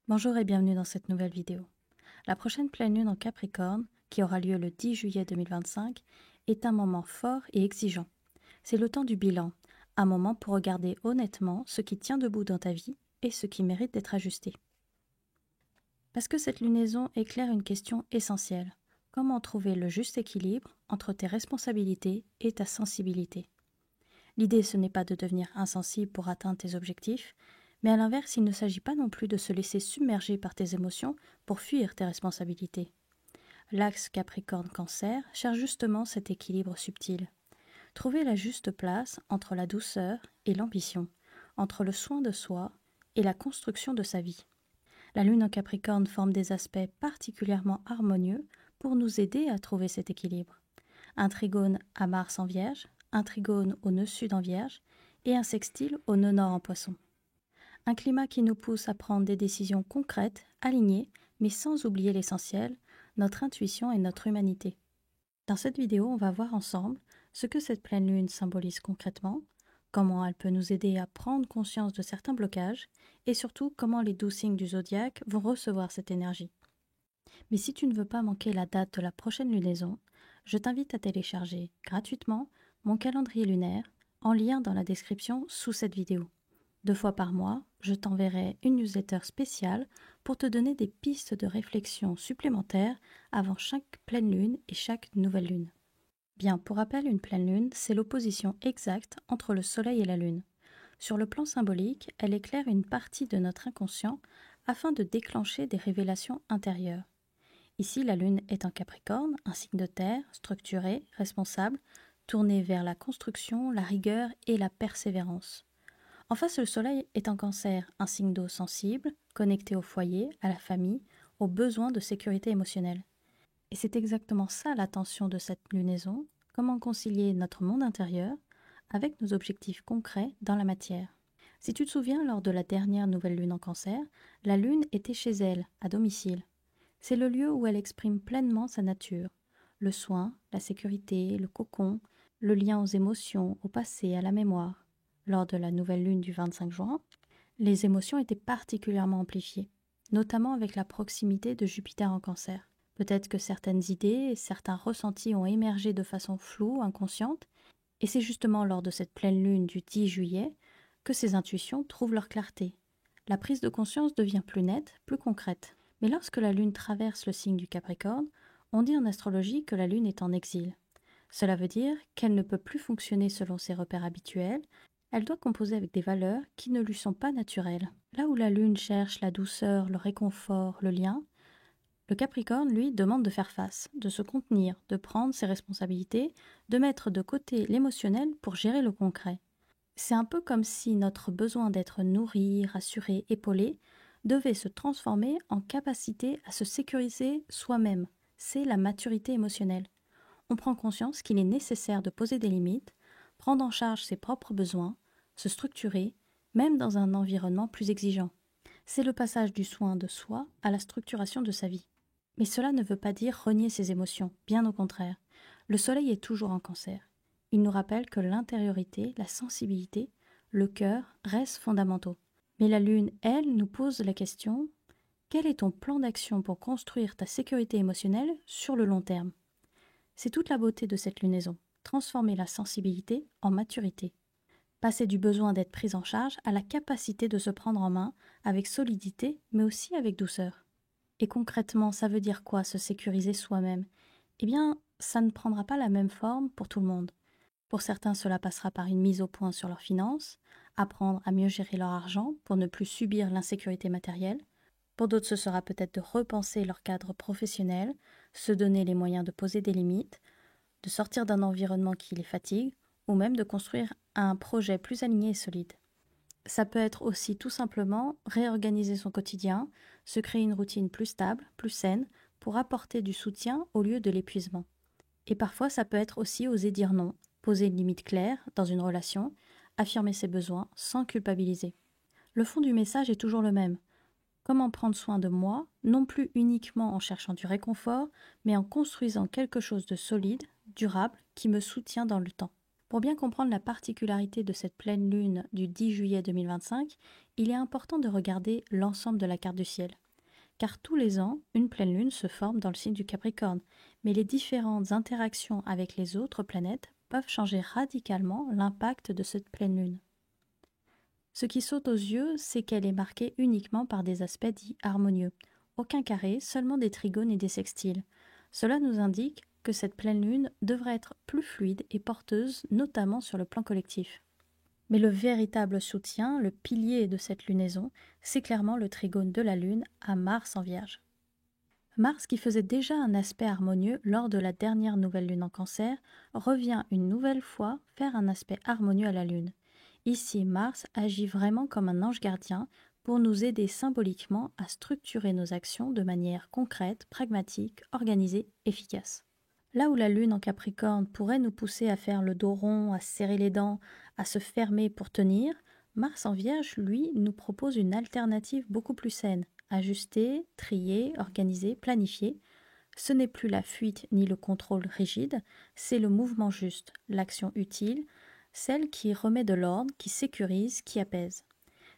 Bonjour et bienvenue dans cette nouvelle vidéo. La prochaine pleine lune en Capricorne, qui aura lieu le 10 juillet 2025, est un moment fort et exigeant. C'est le temps du bilan, un moment pour regarder honnêtement ce qui tient debout dans ta vie et ce qui mérite d'être ajusté. Parce que cette lunaison éclaire une question essentielle. Comment trouver le juste équilibre entre tes responsabilités et ta sensibilité? L'idée, ce n'est pas de devenir insensible pour atteindre tes objectifs, mais à l'inverse, il ne s'agit pas non plus de se laisser submerger par tes émotions pour fuir tes responsabilités. L'axe Capricorne-Cancer cherche justement cet équilibre subtil. Trouver la juste place entre la douceur et l'ambition, entre le soin de soi et la construction de sa vie. La Lune en Capricorne forme des aspects particulièrement harmonieux pour nous aider à trouver cet équilibre. Un trigone à Mars en Vierge, un trigone au nœud sud en Vierge et un sextile au nœud nord en Poisson. Un climat qui nous pousse à prendre des décisions concrètes, alignées, mais sans oublier l'essentiel, notre intuition et notre humanité. Dans cette vidéo, on va voir ensemble ce que cette pleine lune symbolise concrètement, comment elle peut nous aider à prendre conscience de certains blocages, et surtout comment les 12 signes du zodiaque vont recevoir cette énergie. Mais si tu ne veux pas manquer la date de la prochaine lunaison, je t'invite à télécharger gratuitement mon calendrier lunaire en lien dans la description sous cette vidéo. 2 fois par mois, je t'enverrai une newsletter spéciale pour te donner des pistes de réflexion supplémentaires avant chaque pleine lune et chaque nouvelle lune. Bien, pour rappel, une pleine lune, c'est l'opposition exacte entre le soleil et la lune. Sur le plan symbolique, elle éclaire une partie de notre inconscient afin de déclencher des révélations intérieures. Ici, la lune est en Capricorne, un signe de terre, structuré, responsable, tourné vers la construction, la rigueur et la persévérance. En face, le soleil est en Cancer, un signe d'eau sensible, connecté au foyer, à la famille, aux besoins de sécurité émotionnelle. Et c'est exactement ça la tension de cette lunaison, comment concilier notre monde intérieur avec nos objectifs concrets dans la matière. Si tu te souviens, lors de la dernière nouvelle lune en Cancer, la lune était chez elle, à domicile. C'est le lieu où elle exprime pleinement sa nature. Le soin, la sécurité, le cocon, le lien aux émotions, au passé, à la mémoire. Lors de la nouvelle lune du 25 juin, les émotions étaient particulièrement amplifiées, notamment avec la proximité de Jupiter en Cancer. Peut-être que certaines idées et certains ressentis ont émergé de façon floue, inconsciente, et c'est justement lors de cette pleine lune du 10 juillet que ces intuitions trouvent leur clarté. La prise de conscience devient plus nette, plus concrète. Mais lorsque la lune traverse le signe du Capricorne, on dit en astrologie que la lune est en exil. Cela veut dire qu'elle ne peut plus fonctionner selon ses repères habituels, elle doit composer avec des valeurs qui ne lui sont pas naturelles. Là où la lune cherche la douceur, le réconfort, le lien, le Capricorne, lui, demande de faire face, de se contenir, de prendre ses responsabilités, de mettre de côté l'émotionnel pour gérer le concret. C'est un peu comme si notre besoin d'être nourri, rassuré, épaulé devait se transformer en capacité à se sécuriser soi-même. C'est la maturité émotionnelle. On prend conscience qu'il est nécessaire de poser des limites, prendre en charge ses propres besoins, se structurer, même dans un environnement plus exigeant. C'est le passage du soin de soi à la structuration de sa vie. Mais cela ne veut pas dire renier ses émotions, bien au contraire. Le soleil est toujours en Cancer. Il nous rappelle que l'intériorité, la sensibilité, le cœur restent fondamentaux. Mais la lune, elle, nous pose la question: quel est ton plan d'action pour construire ta sécurité émotionnelle sur le long terme? C'est toute la beauté de cette lunaison, transformer la sensibilité en maturité. Passer du besoin d'être prise en charge à la capacité de se prendre en main avec solidité, mais aussi avec douceur. Et concrètement, ça veut dire quoi, se sécuriser soi-même? Eh bien, ça ne prendra pas la même forme pour tout le monde. Pour certains, cela passera par une mise au point sur leurs finances, apprendre à mieux gérer leur argent pour ne plus subir l'insécurité matérielle. Pour d'autres, ce sera peut-être de repenser leur cadre professionnel, se donner les moyens de poser des limites, de sortir d'un environnement qui les fatigue, ou même de construire un projet plus aligné et solide. Ça peut être aussi tout simplement réorganiser son quotidien, se créer une routine plus stable, plus saine, pour apporter du soutien au lieu de l'épuisement. Et parfois, ça peut être aussi oser dire non, poser une limite claire dans une relation, affirmer ses besoins sans culpabiliser. Le fond du message est toujours le même. Comment prendre soin de moi, non plus uniquement en cherchant du réconfort, mais en construisant quelque chose de solide, durable, qui me soutient dans le temps. Pour bien comprendre la particularité de cette pleine lune du 10 juillet 2025, il est important de regarder l'ensemble de la carte du ciel. Car tous les ans, une pleine lune se forme dans le signe du Capricorne, mais les différentes interactions avec les autres planètes peuvent changer radicalement l'impact de cette pleine lune. Ce qui saute aux yeux, c'est qu'elle est marquée uniquement par des aspects dits harmonieux. Aucun carré, seulement des trigones et des sextiles. Cela nous indique que cette pleine lune devrait être plus fluide et porteuse, notamment sur le plan collectif. Mais le véritable soutien, le pilier de cette lunaison, c'est clairement le trigone de la Lune à Mars en Vierge. Mars, qui faisait déjà un aspect harmonieux lors de la dernière nouvelle lune en Cancer, revient une nouvelle fois faire un aspect harmonieux à la Lune. Ici, Mars agit vraiment comme un ange gardien pour nous aider symboliquement à structurer nos actions de manière concrète, pragmatique, organisée, efficace. Là où la Lune en Capricorne pourrait nous pousser à faire le dos rond, à serrer les dents, à se fermer pour tenir, Mars en Vierge, lui, nous propose une alternative beaucoup plus saine. Ajuster, trier, organiser, planifier. Ce n'est plus la fuite ni le contrôle rigide, c'est le mouvement juste, l'action utile, celle qui remet de l'ordre, qui sécurise, qui apaise.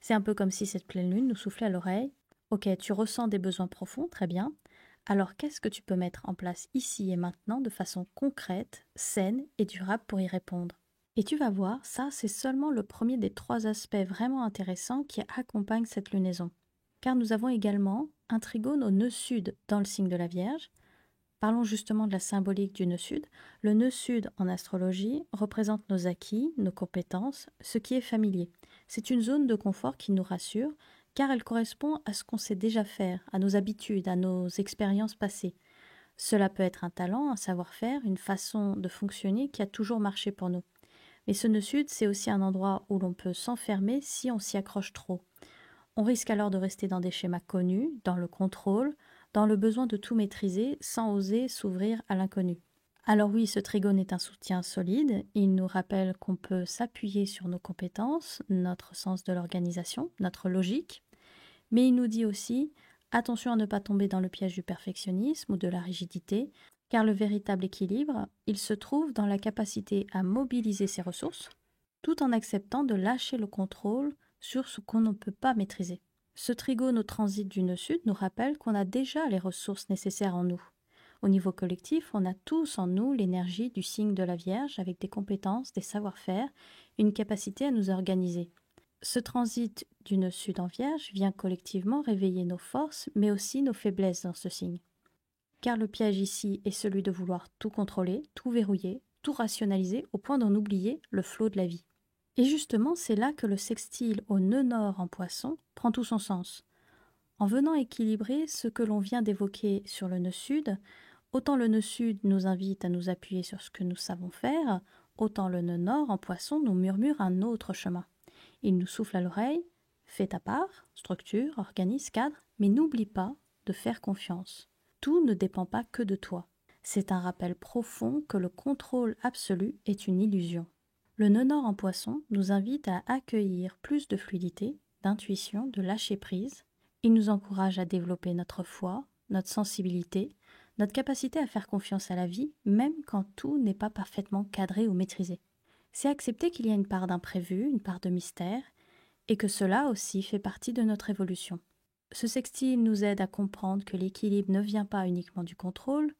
C'est un peu comme si cette pleine lune nous soufflait à l'oreille. Ok, tu ressens des besoins profonds, très bien. Alors qu'est-ce que tu peux mettre en place ici et maintenant de façon concrète, saine et durable pour y répondre? Et tu vas voir, ça c'est seulement le premier des 3 aspects vraiment intéressants qui accompagnent cette lunaison. Car nous avons également un trigone au nœud sud dans le signe de la Vierge. Parlons justement de la symbolique du nœud sud. Le nœud sud en astrologie représente nos acquis, nos compétences, ce qui est familier. C'est une zone de confort qui nous rassure, car elle correspond à ce qu'on sait déjà faire, à nos habitudes, à nos expériences passées. Cela peut être un talent, un savoir-faire, une façon de fonctionner qui a toujours marché pour nous. Mais ce nœud sud, c'est aussi un endroit où l'on peut s'enfermer si on s'y accroche trop. On risque alors de rester dans des schémas connus, dans le contrôle, dans le besoin de tout maîtriser sans oser s'ouvrir à l'inconnu. Alors oui, ce trigone est un soutien solide, il nous rappelle qu'on peut s'appuyer sur nos compétences, notre sens de l'organisation, notre logique, mais il nous dit aussi attention à ne pas tomber dans le piège du perfectionnisme ou de la rigidité, car le véritable équilibre, il se trouve dans la capacité à mobiliser ses ressources, tout en acceptant de lâcher le contrôle sur ce qu'on ne peut pas maîtriser. Ce trigone au transit du nœud sud nous rappelle qu'on a déjà les ressources nécessaires en nous. Au niveau collectif, on a tous en nous l'énergie du signe de la Vierge avec des compétences, des savoir-faire, une capacité à nous organiser. Ce transit du nœud sud en Vierge vient collectivement réveiller nos forces, mais aussi nos faiblesses dans ce signe. Car le piège ici est celui de vouloir tout contrôler, tout verrouiller, tout rationaliser au point d'en oublier le flot de la vie. Et justement, c'est là que le sextile au nœud nord en Poisson prend tout son sens. En venant équilibrer ce que l'on vient d'évoquer sur le nœud sud, autant le nœud sud nous invite à nous appuyer sur ce que nous savons faire, autant le nœud nord en Poisson nous murmure un autre chemin. Il nous souffle à l'oreille, fais ta part, structure, organise, cadre, mais n'oublie pas de faire confiance. Tout ne dépend pas que de toi. C'est un rappel profond que le contrôle absolu est une illusion. Le nœud nord en Poisson nous invite à accueillir plus de fluidité, d'intuition, de lâcher prise. Il nous encourage à développer notre foi, notre sensibilité, notre capacité à faire confiance à la vie, même quand tout n'est pas parfaitement cadré ou maîtrisé. C'est accepter qu'il y a une part d'imprévu, une part de mystère, et que cela aussi fait partie de notre évolution. Ce sextile nous aide à comprendre que l'équilibre ne vient pas uniquement du contrôle,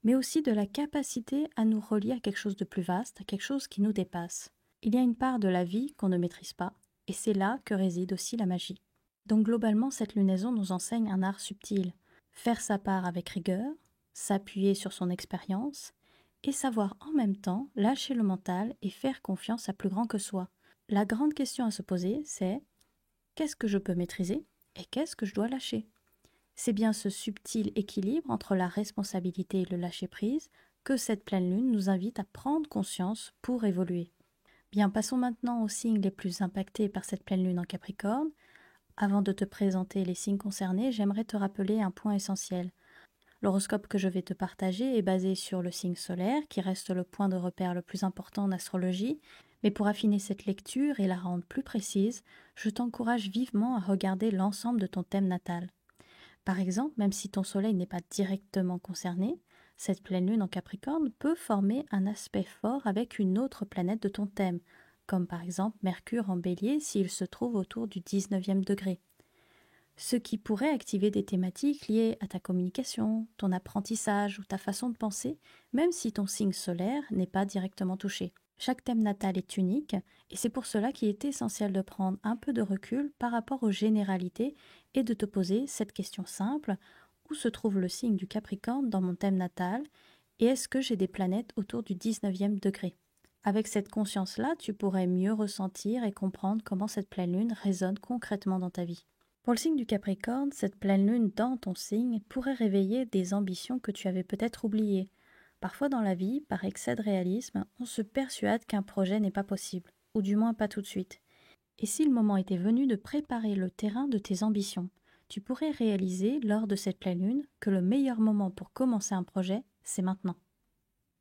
mais aussi de la capacité à nous relier à quelque chose de plus vaste, à quelque chose qui nous dépasse. Il y a une part de la vie qu'on ne maîtrise pas, et c'est là que réside aussi la magie. Donc globalement, cette lunaison nous enseigne un art subtil, faire sa part avec rigueur, s'appuyer sur son expérience, et savoir en même temps lâcher le mental et faire confiance à plus grand que soi. La grande question à se poser, c'est qu'est-ce que je peux maîtriser et qu'est-ce que je dois lâcher? C'est bien ce subtil équilibre entre la responsabilité et le lâcher-prise que cette pleine lune nous invite à prendre conscience pour évoluer. Bien, passons maintenant aux signes les plus impactés par cette pleine lune en Capricorne. Avant de te présenter les signes concernés, j'aimerais te rappeler un point essentiel. L'horoscope que je vais te partager est basé sur le signe solaire, qui reste le point de repère le plus important en astrologie, mais pour affiner cette lecture et la rendre plus précise, je t'encourage vivement à regarder l'ensemble de ton thème natal. Par exemple, même si ton soleil n'est pas directement concerné, Cette pleine lune en Capricorne peut former un aspect fort avec une autre planète de ton thème, comme par exemple Mercure en Bélier s'il se trouve autour du 19e degré. Ce qui pourrait activer des thématiques liées à ta communication, ton apprentissage ou ta façon de penser, même si ton signe solaire n'est pas directement touché. Chaque thème natal est unique et c'est pour cela qu'il est essentiel de prendre un peu de recul par rapport aux généralités et de te poser cette question simple: où se trouve le signe du Capricorne dans mon thème natal et est-ce que j'ai des planètes autour du 19e degré? Avec cette conscience-là, tu pourrais mieux ressentir et comprendre comment cette pleine lune résonne concrètement dans ta vie. Pour le signe du Capricorne, cette pleine lune dans ton signe pourrait réveiller des ambitions que tu avais peut-être oubliées. Parfois dans la vie, par excès de réalisme, on se persuade qu'un projet n'est pas possible, ou du moins pas tout de suite. Et si le moment était venu de préparer le terrain de tes ambitions, tu pourrais réaliser lors de cette pleine lune que le meilleur moment pour commencer un projet, c'est maintenant.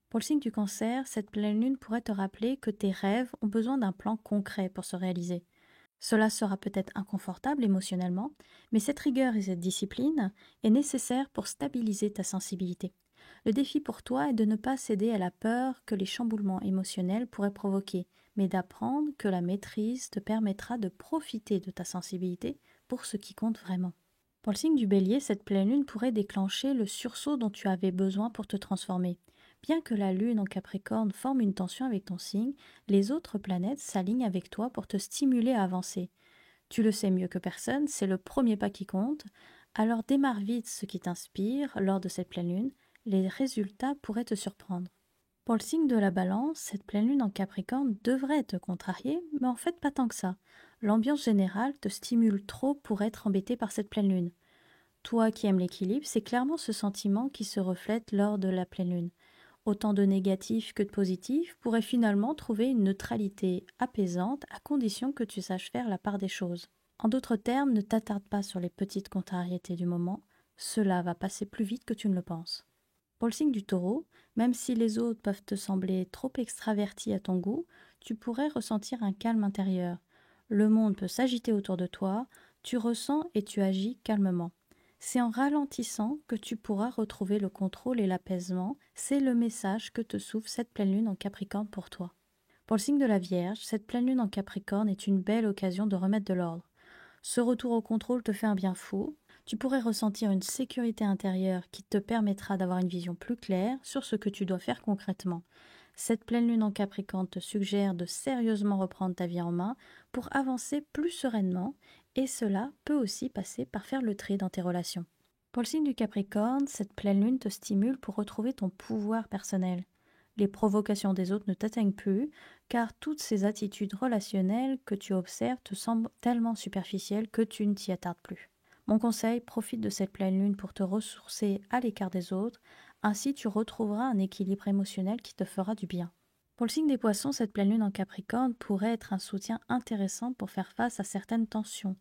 Pour le signe du Cancer, cette pleine lune pourrait te rappeler que tes rêves ont besoin d'un plan concret pour se réaliser. Cela sera peut-être inconfortable émotionnellement, mais cette rigueur et cette discipline est nécessaire pour stabiliser ta sensibilité. Le défi pour toi est de ne pas céder à la peur que les chamboulements émotionnels pourraient provoquer, mais d'apprendre que la maîtrise te permettra de profiter de ta sensibilité pour ce qui compte vraiment. Pour le signe du Bélier, cette pleine lune pourrait déclencher le sursaut dont tu avais besoin pour te transformer. Bien que la lune en Capricorne forme une tension avec ton signe, les autres planètes s'alignent avec toi pour te stimuler à avancer. Tu le sais mieux que personne, c'est le premier pas qui compte, alors démarre vite ce qui t'inspire lors de cette pleine lune, les résultats pourraient te surprendre. Pour le signe de la Balance, cette pleine lune en Capricorne devrait te contrarier, mais en fait pas tant que ça. L'ambiance générale te stimule trop pour être embêté par cette pleine lune. Toi qui aimes l'équilibre, c'est clairement ce sentiment qui se reflète lors de la pleine lune. Autant de négatifs que de positifs pourraient finalement trouver une neutralité apaisante à condition que tu saches faire la part des choses. En d'autres termes, ne t'attarde pas sur les petites contrariétés du moment, cela va passer plus vite que tu ne le penses. Pour le signe du Taureau, même si les autres peuvent te sembler trop extravertis à ton goût, tu pourrais ressentir un calme intérieur. Le monde peut s'agiter autour de toi, tu ressens et tu agis calmement. C'est en ralentissant que tu pourras retrouver le contrôle et l'apaisement, c'est le message que te souffle cette pleine lune en Capricorne pour toi. Pour le signe de la Vierge, cette pleine lune en Capricorne est une belle occasion de remettre de l'ordre. Ce retour au contrôle te fait un bien fou. Tu pourrais ressentir une sécurité intérieure qui te permettra d'avoir une vision plus claire sur ce que tu dois faire concrètement. Cette pleine lune en Capricorne te suggère de sérieusement reprendre ta vie en main pour avancer plus sereinement et cela peut aussi passer par faire le tri dans tes relations. Pour le signe du Capricorne, cette pleine lune te stimule pour retrouver ton pouvoir personnel. Les provocations des autres ne t'atteignent plus, car toutes ces attitudes relationnelles que tu observes te semblent tellement superficielles que tu ne t'y attardes plus. Mon conseil, profite de cette pleine lune pour te ressourcer à l'écart des autres, ainsi tu retrouveras un équilibre émotionnel qui te fera du bien. Pour le signe des Poissons, cette pleine lune en Capricorne pourrait être un soutien intéressant pour faire face à certaines tensions.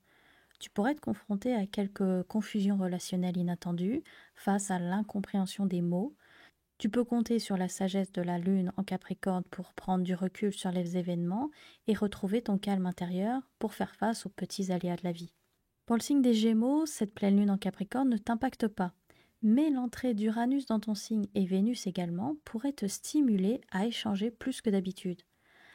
Tu pourrais être confronté à quelques confusions relationnelles inattendues face à l'incompréhension des mots. Tu peux compter sur la sagesse de la lune en Capricorne pour prendre du recul sur les événements et retrouver ton calme intérieur pour faire face aux petits aléas de la vie. Pour le signe des Gémeaux, cette pleine lune en Capricorne ne t'impacte pas, mais l'entrée d'Uranus dans ton signe et Vénus également pourrait te stimuler à échanger plus que d'habitude.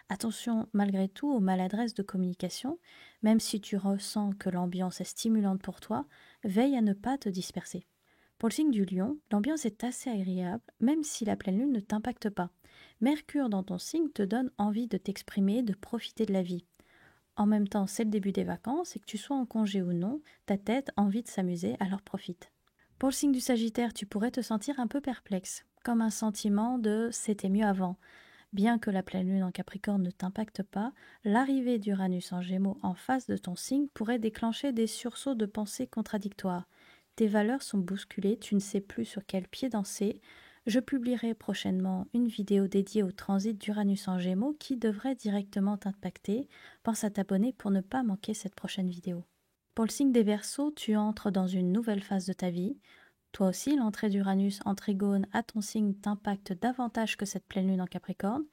Attention malgré tout aux maladresses de communication, même si tu ressens que l'ambiance est stimulante pour toi, veille à ne pas te disperser. Pour le signe du Lion, l'ambiance est assez agréable, même si la pleine lune ne t'impacte pas. Mercure dans ton signe te donne envie de t'exprimer, de profiter de la vie. En même temps, c'est le début des vacances et que tu sois en congé ou non, ta tête a envie de s'amuser, alors profite. Pour le signe du Sagittaire, tu pourrais te sentir un peu perplexe, comme un sentiment de « c'était mieux avant ». Bien que la pleine lune en Capricorne ne t'impacte pas, l'arrivée d'Uranus en Gémeaux en face de ton signe pourrait déclencher des sursauts de pensées contradictoires. Tes valeurs sont bousculées, tu ne sais plus sur quel pied danser. Je publierai prochainement une vidéo dédiée au transit d'Uranus en Gémeaux qui devrait directement t'impacter. Pense à t'abonner pour ne pas manquer cette prochaine vidéo. Pour le signe des Verseaux, tu entres dans une nouvelle phase de ta vie. Toi aussi, l'entrée d'Uranus en Trigone à ton signe t'impacte davantage que cette pleine lune en Capricorne.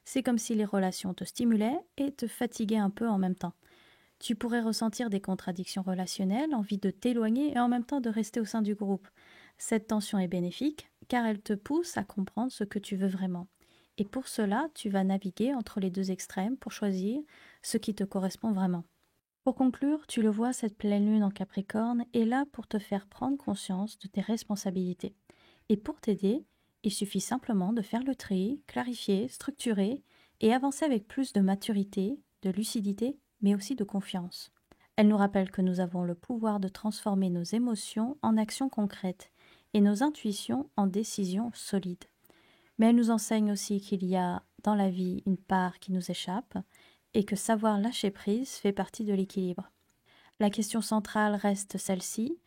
C'est comme si les relations te stimulaient et te fatiguaient un peu en même temps. Tu pourrais ressentir des contradictions relationnelles, envie de t'éloigner et en même temps de rester au sein du groupe. Cette tension est bénéfique, car elle te pousse à comprendre ce que tu veux vraiment. Et pour cela, tu vas naviguer entre les deux extrêmes pour choisir ce qui te correspond vraiment. Pour conclure, tu le vois, cette pleine lune en Capricorne est là pour te faire prendre conscience de tes responsabilités. Et pour t'aider, il suffit simplement de faire le tri, clarifier, structurer et avancer avec plus de maturité, de lucidité, mais aussi de confiance. Elle nous rappelle que nous avons le pouvoir de transformer nos émotions en actions concrètes et nos intuitions en décisions solides. Mais elle nous enseigne aussi qu'il y a dans la vie une part qui nous échappe et que savoir lâcher prise fait partie de l'équilibre. La question centrale reste celle-ci: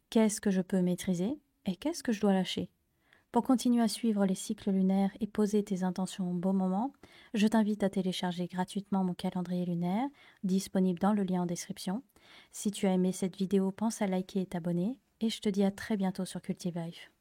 qu'est-ce que je peux maîtriser et qu'est-ce que je dois lâcher? Pour continuer à suivre les cycles lunaires et poser tes intentions au bon moment, je t'invite à télécharger gratuitement mon calendrier lunaire, disponible dans le lien en description. Si tu as aimé cette vidéo, pense à liker et t'abonner, et je te dis à très bientôt sur Cultive Life.